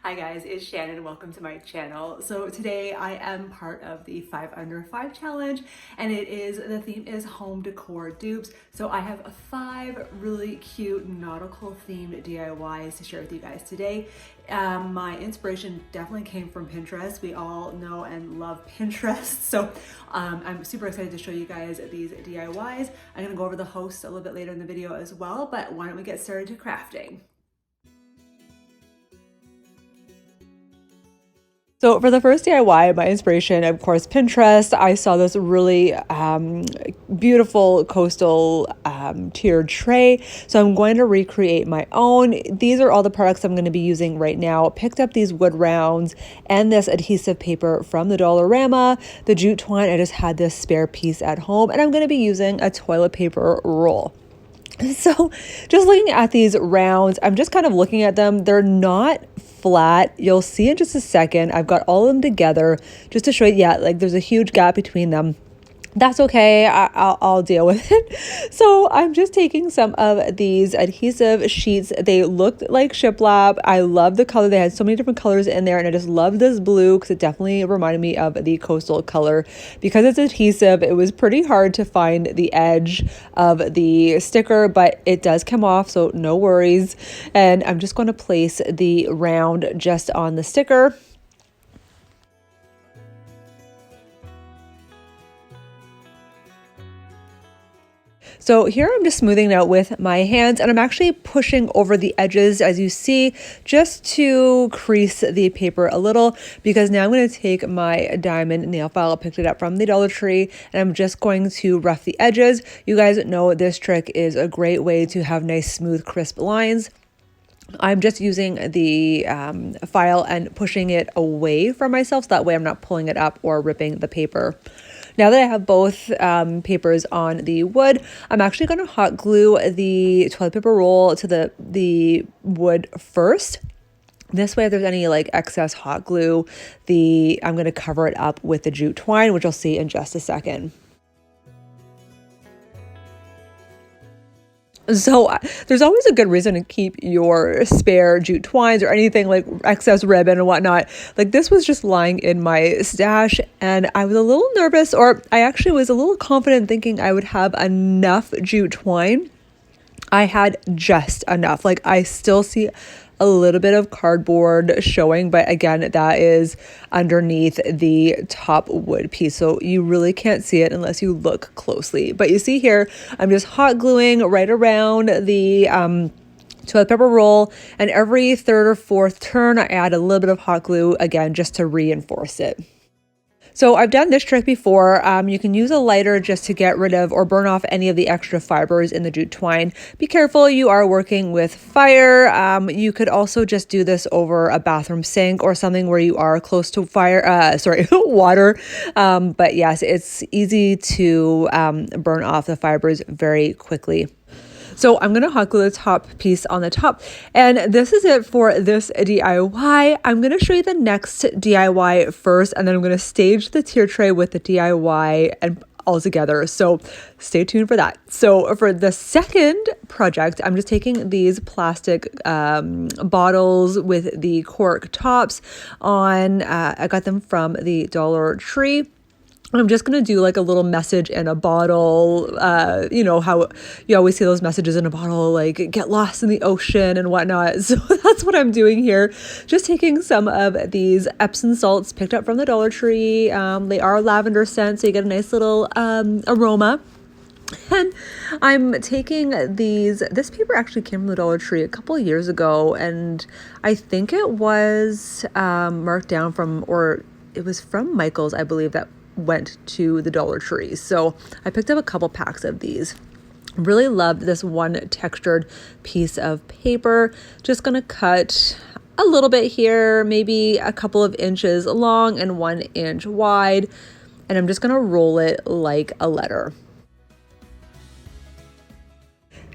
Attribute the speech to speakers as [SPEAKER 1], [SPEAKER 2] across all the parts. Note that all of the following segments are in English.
[SPEAKER 1] Hi guys, it's Shannon. Welcome to my channel. So today I am part of the 5 Under 5 challenge, and the theme is home decor dupes. So I have 5 really cute nautical themed DIYs to share with you guys today. My inspiration definitely came from Pinterest. We all know and love Pinterest. So I'm super excited to show you guys these DIYs. I'm gonna go over the host a little bit later in the video as well, but why don't we get started to crafting? So for the first DIY, my inspiration, of course, Pinterest. I saw this really beautiful coastal tiered tray. So I'm going to recreate my own. These are all the products I'm going to be using right now. Picked up these wood rounds and this adhesive paper from the Dollarama. The jute twine, I just had this spare piece at home, and I'm going to be using a toilet paper roll. So just looking at these rounds, I'm just kind of looking at them. They're not flat. You'll see in just a second. I've got all of them together just to show you, yeah, like there's a huge gap between them. That's okay. I'll deal with it. So I'm just taking some of these adhesive sheets. They looked like shiplap. I love the color. They had so many different colors in there, and I just love this blue because it definitely reminded me of the coastal color. Because it's adhesive, it was pretty hard to find the edge of the sticker, but it does come off, so no worries. And I'm just going to place the round just on the sticker. So here I'm just smoothing it out with my hands, and I'm actually pushing over the edges, as you see, just to crease the paper a little, because now I'm going to take my diamond nail file. I picked it up from the Dollar Tree, and I'm just going to rough the edges. You guys know this trick is a great way to have nice, smooth, crisp lines. I'm just using the file and pushing it away from myself, so that way I'm not pulling it up or ripping the paper. Now that I have both papers on the wood, I'm actually going to hot glue the toilet paper roll to the wood first. This way, if there's any like excess hot glue, I'm going to cover it up with the jute twine, which you'll see in just a second. So there's always a good reason to keep your spare jute twines or anything like excess ribbon and whatnot. Like this was just lying in my stash, and I was a little nervous, or I actually was a little confident thinking I would have enough jute twine. I had just enough. Like I still see a little bit of cardboard showing, but again, that is underneath the top wood piece. So you really can't see it unless you look closely. But you see here, I'm just hot gluing right around the toilet paper roll, and every third or fourth turn, I add a little bit of hot glue again, just to reinforce it. So I've done this trick before. You can use a lighter just to get rid of or burn off any of the extra fibers in the jute twine. Be careful, you are working with fire. You could also just do this over a bathroom sink or something where you are close to water. But yes, it's easy to burn off the fibers very quickly. So I'm going to hot glue the top piece on the top, and this is it for this DIY. I'm going to show you the next DIY first, and then I'm going to stage the tier tray with the DIY and all together. So stay tuned for that. So for the second project, I'm just taking these plastic bottles with the cork tops on. I got them from the Dollar Tree. I'm just going to do like a little message in a bottle. You know how you always see those messages in a bottle, like get lost in the ocean and whatnot. So that's what I'm doing here. Just taking some of these Epsom salts picked up from the Dollar Tree. They are lavender scent, so you get a nice little aroma. And I'm taking this paper actually came from the Dollar Tree a couple of years ago, and I think it was marked down from, or it was from Michael's, I believe, that went to the Dollar Tree. So I picked up a couple packs of these. Really loved this one textured piece of paper. Just gonna cut a little bit here, maybe a couple of inches long and 1 inch wide, and I'm just gonna roll it like a letter.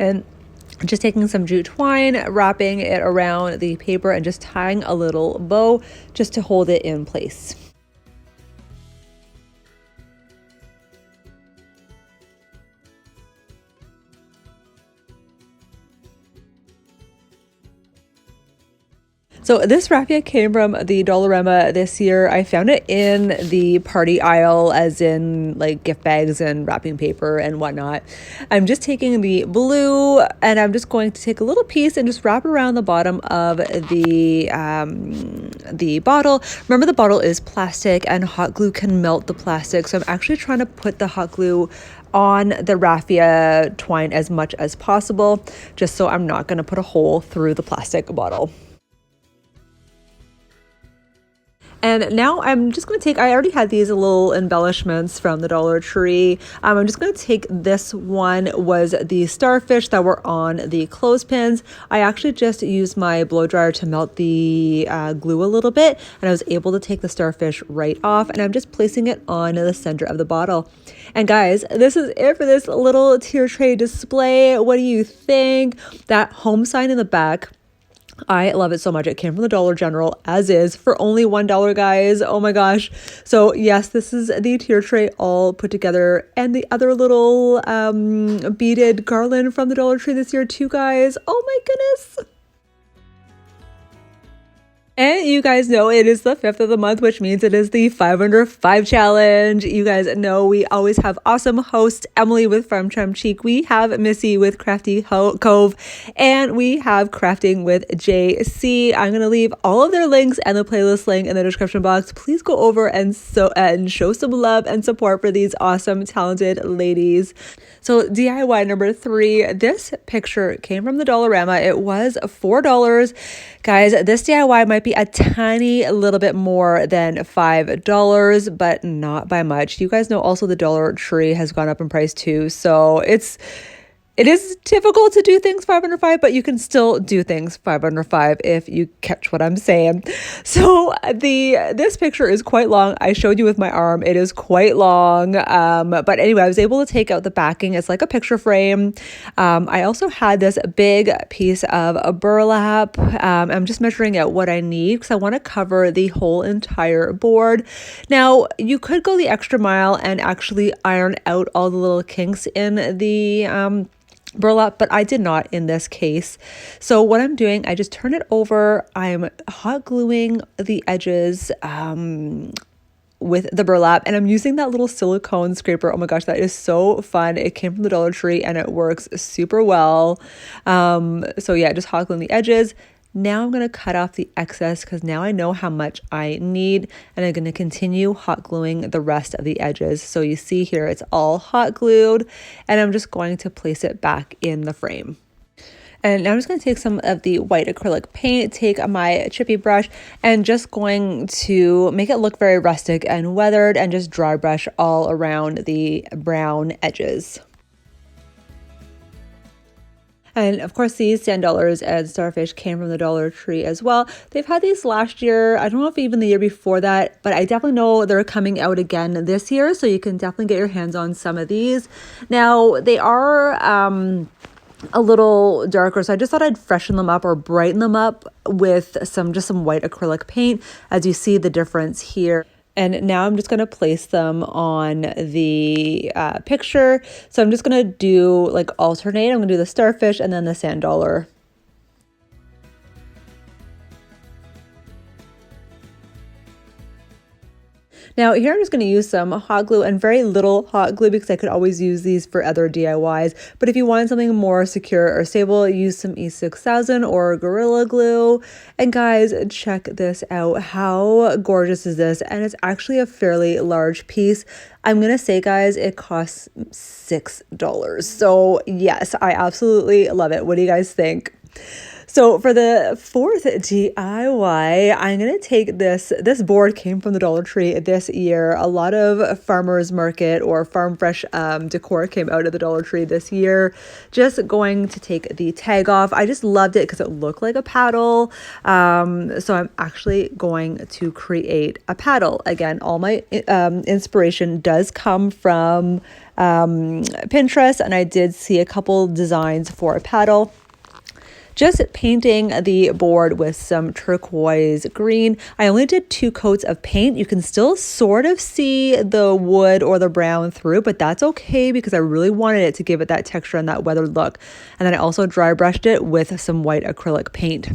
[SPEAKER 1] And just taking some jute twine, wrapping it around the paper, and just tying a little bow just to hold it in place. So this raffia came from the Dollarama this year. I found it in the party aisle, as in like gift bags and wrapping paper and whatnot. I'm just taking the blue and I'm just going to take a little piece and just wrap it around the bottom of the bottle. Remember, the bottle is plastic and hot glue can melt the plastic. So I'm actually trying to put the hot glue on the raffia twine as much as possible, just so I'm not going to put a hole through the plastic bottle. And now I'm just going to take, I already had these little embellishments from the Dollar Tree. I'm just going to take this one, was the starfish that were on the clothespins. I actually just used my blow dryer to melt the glue a little bit, and I was able to take the starfish right off, and I'm just placing it on the center of the bottle. And guys, this is it for this little tier tray display. What do you think? That home sign in the back, I love it so much. It came from the Dollar General as is for only $1, guys. Oh my gosh. So yes, this is the tier tray all put together, and the other little beaded garland from the Dollar Tree this year too, guys. Oh my goodness. And you guys know it is the 5th of the month, which means it is the 5 Under 5 challenge. You guys know we always have awesome host Emily with From Chic. We have Missy with Crafty Cove, and we have Crafting with JC. I'm going to leave all of their links and the playlist link in the description box. Please go over and show some love and support for these awesome, talented ladies. So DIY number 3, this picture came from the Dollarama. It was $4. Guys, this DIY might be a tiny little bit more than $5, but not by much. You guys know also the Dollar Tree has gone up in price too. So it is difficult to do things 5 under 5, but you can still do things 5 under 5 if you catch what I'm saying. So this picture is quite long. I showed you with my arm. It is quite long. But anyway, I was able to take out the backing. It's like a picture frame. I also had this big piece of a burlap. I'm just measuring out what I need because I want to cover the whole entire board. Now, you could go the extra mile and actually iron out all the little kinks in the burlap, but I did not in this case. So what I'm doing, I just turn it over. I'm hot gluing the edges with the burlap, and I'm using that little silicone scraper. Oh my gosh, that is so fun. It came from the Dollar Tree and it works super well. So yeah, just hot gluing the edges. Now I'm going to cut off the excess because now I know how much I need, and I'm going to continue hot gluing the rest of the edges. So you see here, it's all hot glued, and I'm just going to place it back in the frame. And now I'm just going to take some of the white acrylic paint, take my chippy brush, and just going to make it look very rustic and weathered, and just dry brush all around the brown edges. And of course, these sand dollars and starfish came from the Dollar Tree as well. They've had these last year. I don't know if even the year before that, but I definitely know they're coming out again this year. So you can definitely get your hands on some of these. Now, they are a little darker, so I just thought I'd freshen them up or brighten them up with some white acrylic paint, as you see the difference here. And now I'm just going to place them on the picture. So I'm just going to do like alternate. I'm going to do the starfish and then the sand dollar. Now here I'm just going to use some hot glue, and very little hot glue because I could always use these for other DIYs. But if you wanted something more secure or stable, use some E6000 or Gorilla Glue. And guys, check this out. How gorgeous is this? And it's actually a fairly large piece. I'm going to say, guys, it costs $6. So yes, I absolutely love it. What do you guys think? So for the 4th DIY, I'm going to take this board came from the Dollar Tree this year. A lot of farmers market or farm fresh decor came out of the Dollar Tree this year. Just going to take the tag off. I just loved it because it looked like a paddle. So I'm actually going to create a paddle. Again, all my inspiration does come from Pinterest, and I did see a couple designs for a paddle. Just painting the board with some turquoise green. I only did 2 coats of paint. You can still sort of see the wood or the brown through, but that's okay because I really wanted it to give it that texture and that weathered look. And then I also dry brushed it with some white acrylic paint.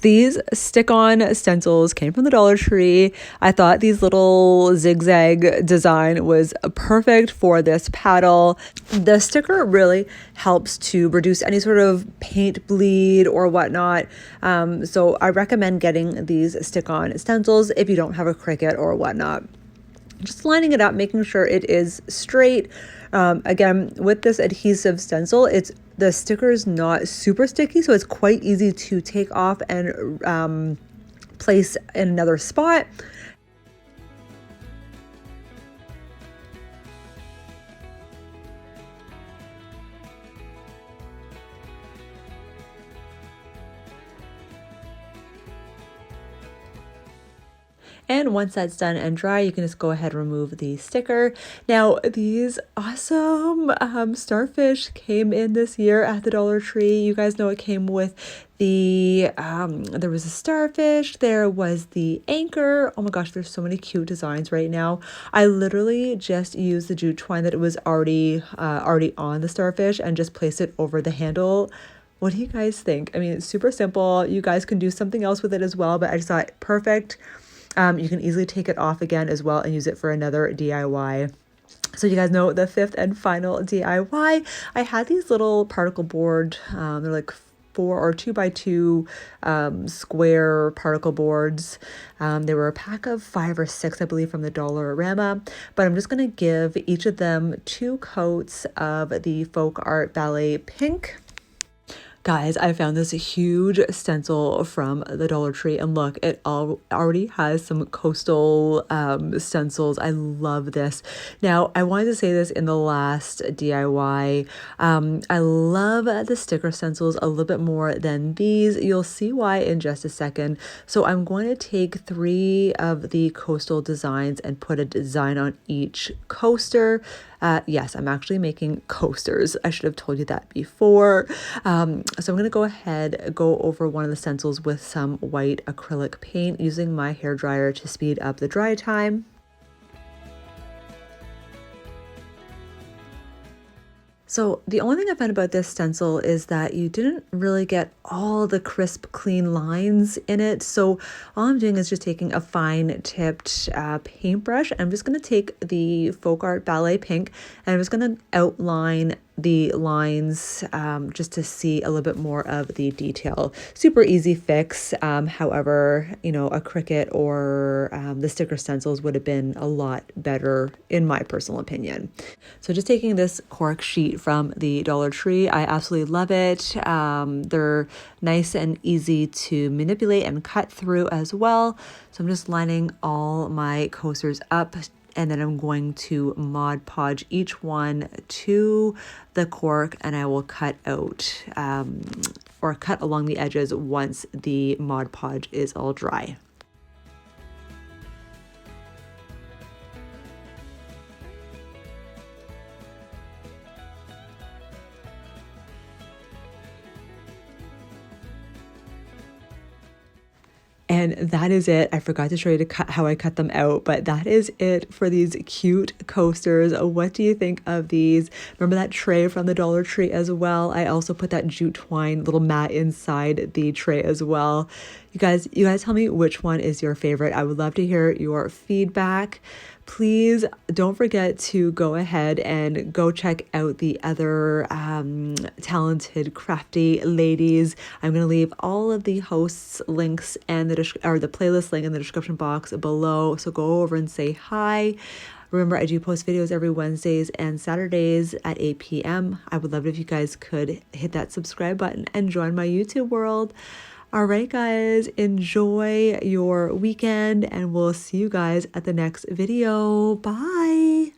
[SPEAKER 1] These stick-on stencils came from the Dollar Tree. I thought these little zigzag design was perfect for this paddle. The sticker really helps to reduce any sort of paint bleed or whatnot. So I recommend getting these stick-on stencils if you don't have a Cricut or whatnot. Just lining it up, making sure it is straight. Again, with this adhesive stencil, the sticker is not super sticky, so it's quite easy to take off and place in another spot. And once that's done and dry, you can just go ahead and remove the sticker. Now, these awesome starfish came in this year at the Dollar Tree. You guys know it came with there was a starfish, there was the anchor. Oh my gosh, there's so many cute designs right now. I literally just used the jute twine that was already on the starfish and just placed it over the handle. What do you guys think? I mean, it's super simple. You guys can do something else with it as well, but I just thought perfect. You can easily take it off again as well and use it for another DIY. So you guys know the fifth and final DIY. I had these little particle board, they're like 4 or 2x2 square particle boards. They were a pack of 5 or 6, I believe, from the Dollarama. But I'm just going to give each of them 2 coats of the Folk Art Ballet Pink. Guys, I found this huge stencil from the Dollar Tree, and look, it already has some coastal stencils. I love this. Now, I wanted to say this in the last DIY. I love the sticker stencils a little bit more than these. You'll see why in just a second. So I'm going to take 3 of the coastal designs and put a design on each coaster. Yes, I'm actually making coasters. I should have told you that before. So I'm going to go ahead, go over one of the stencils with some white acrylic paint using my hairdryer to speed up the dry time. So the only thing I found about this stencil is that you didn't really get all the crisp, clean lines in it. So all I'm doing is just taking a fine tipped paintbrush. I'm just going to take the Folk Art Ballet Pink and I'm just going to outline the lines just to see a little bit more of the detail. Super easy fix. However, you know, a Cricut or the sticker stencils would have been a lot better in my personal opinion. So just taking this cork sheet from the Dollar Tree, I absolutely love it. They're nice and easy to manipulate and cut through as well. So I'm just lining all my coasters up, and then I'm going to Mod Podge each one to the cork, and I will cut out or cut along the edges once the Mod Podge is all dry. And that is it. I forgot to show you how I cut them out, but that is it for these cute coasters. What do you think of these? Remember that tray from the Dollar Tree as well? I also put that jute twine little mat inside the tray as well. You guys tell me which one is your favorite. I would love to hear your feedback. Please don't forget to go ahead and go check out the other talented crafty ladies. I'm going to leave all of the hosts links and the playlist link in the description box below. So go over and say hi. Remember, I do post videos every Wednesdays and Saturdays at 8 p.m. I would love it if you guys could hit that subscribe button and join my YouTube world. All right, guys, enjoy your weekend, and we'll see you guys at the next video. Bye.